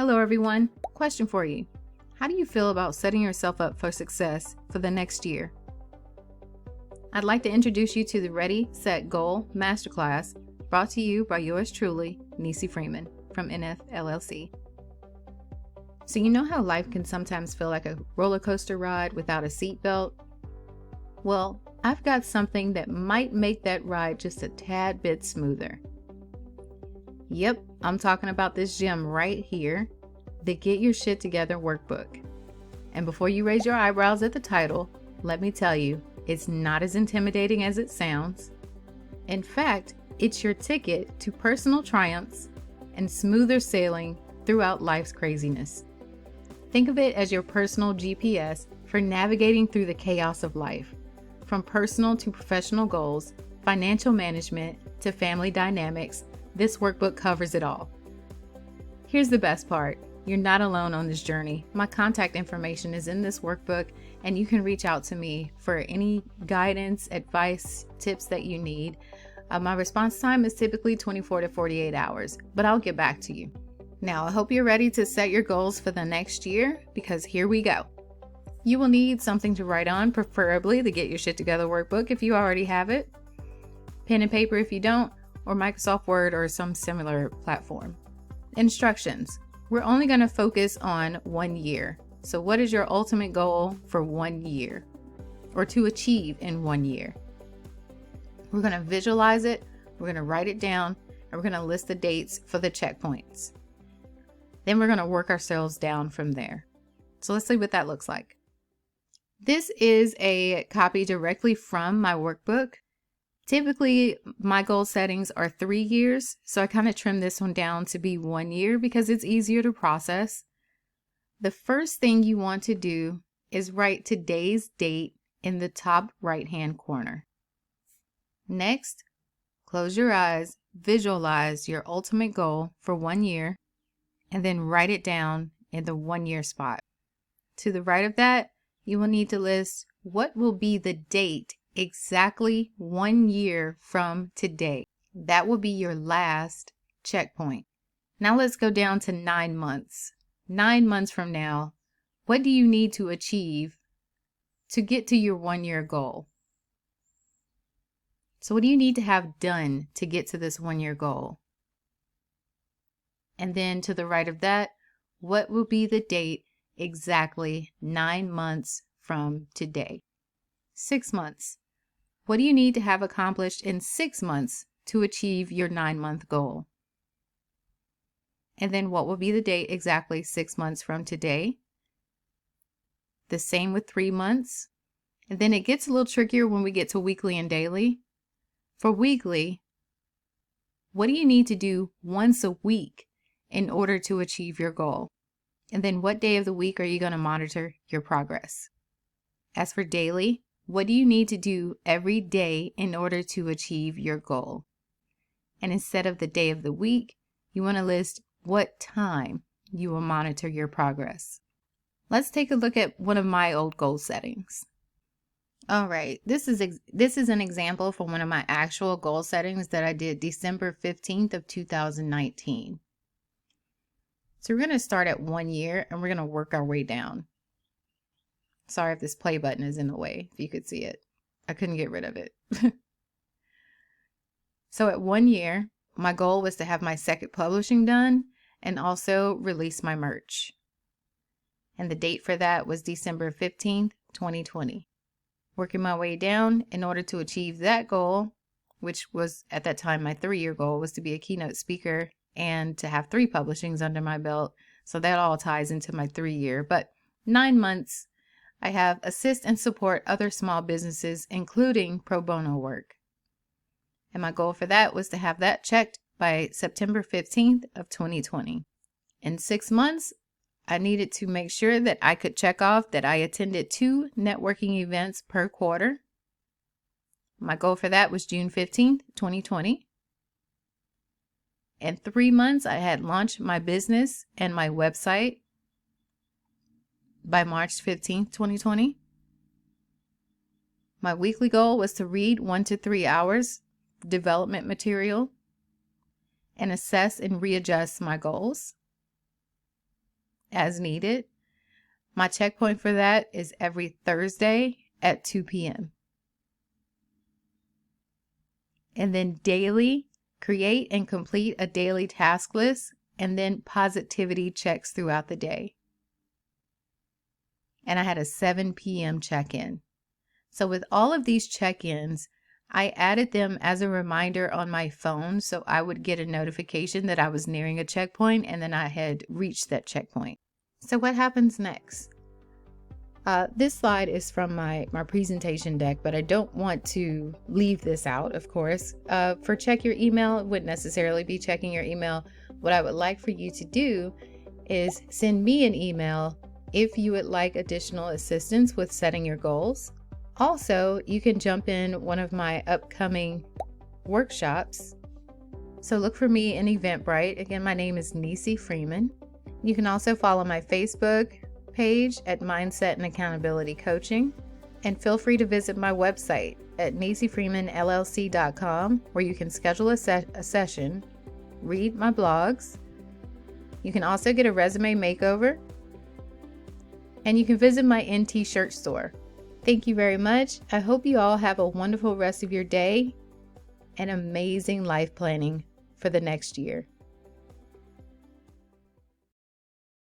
Hello everyone, question for you. How do you feel about setting yourself up for success for the next year? I'd like to introduce you to the Ready, Set, Goal Masterclass brought to you by yours truly, Niecey Freeman from NF LLC. So you know how life can sometimes feel like a roller coaster ride without a seatbelt? Well, I've got something that might make that ride just a tad bit smoother. Yep, I'm talking about this gem right here, the Get Your Shit Together workbook. And before you raise your eyebrows at the title, let me tell you, it's not as intimidating as it sounds. In fact, it's your ticket to personal triumphs and smoother sailing throughout life's craziness. Think of it as your personal GPS for navigating through the chaos of life. From personal to professional goals, financial management to family dynamics, this workbook covers it all. Here's the best part. You're not alone on this journey. My contact information is in this workbook, and you can reach out to me for any guidance, advice, tips that you need. My response time is typically 24 to 48 hours, but I'll get back to you. Now, I hope you're ready to set your goals for the next year, because here we go. You will need something to write on, preferably the Get Your Shit Together workbook if you already have it, pen and paper if you don't, or Microsoft Word or some similar platform. Instructions. We're only going to focus on 1 year. So what is your ultimate goal for 1 year or to achieve in 1 year? We're going to visualize it, we're going to write it down, and we're going to list the dates for the checkpoints. Then we're going to work ourselves down from there. So let's see what that looks like. This is a copy directly from my workbook. Typically, my goal settings are 3 years, so I kind of trimmed this one down to be 1 year because it's easier to process. The first thing you want to do is write today's date in the top right-hand corner. Next, close your eyes, visualize your ultimate goal for 1 year, and then write it down in the 1 year spot. To the right of that, you will need to list what will be the date exactly 1 year from today. That will be your last checkpoint. Now let's go down to 9 months. 9 months from now, what do you need to achieve to get to your 1 year goal? So what do you need to have done to get to this 1 year goal? And then to the right of that, what will be the date exactly 9 months from today? 6 months. What do you need to have accomplished in 6 months to achieve your 9-month goal? And then what will be the date exactly 6 months from today? The same with 3 months. And then it gets a little trickier when we get to weekly and daily. For weekly, what do you need to do once a week in order to achieve your goal? And then what day of the week are you going to monitor your progress? As for daily, what do you need to do every day in order to achieve your goal? And instead of the day of the week, you want to list what time you will monitor your progress. Let's take a look at one of my old goal settings. All right, this is an example from one of my actual goal settings that I did December 15th of 2019. So we're going to start at 1 year and we're going to work our way down. Sorry if this play button is in the way, if you could see it. I couldn't get rid of it. So at 1 year, my goal was to have my second publishing done and also release my merch. And the date for that was December 15th, 2020. Working my way down in order to achieve that goal, which was at that time my 3-year goal, was to be a keynote speaker and to have 3 publishings under my belt. So that all ties into my 3-year. But 9 months, I have assist and support other small businesses, including pro bono work. And my goal for that was to have that checked by September 15th of 2020. In 6 months, I needed to make sure that I could check off that I attended 2 networking events per quarter. My goal for that was June 15th, 2020. In 3 months, I had launched my business and my website by March 15th, 2020. My weekly goal was to read 1 to 3 hours development material and assess and readjust my goals. as needed. My checkpoint for that is every Thursday at 2 p.m. And then daily, create and complete a daily task list, and then positivity checks throughout the day. And I had a 7 p.m. check-in. So with all of these check-ins, I added them as a reminder on my phone, so I would get a notification that I was nearing a checkpoint and then I had reached that checkpoint. So what happens next? This slide is from my presentation deck, but I don't want to leave this out, of course. For check your email, it wouldn't necessarily be checking your email. What I would like for you to do is send me an email if you would like additional assistance with setting your goals. Also, you can jump in one of my upcoming workshops. So look for me in Eventbrite. Again, my name is Niecey Freeman. You can also follow my Facebook page at Mindset and Accountability Coaching. And feel free to visit my website at nieceyfreemanllc.com, where you can schedule a session, read my blogs. You can also get a resume makeover. And you can visit my NT shirt store. Thank you very much. I hope you all have a wonderful rest of your day and amazing life planning for the next year.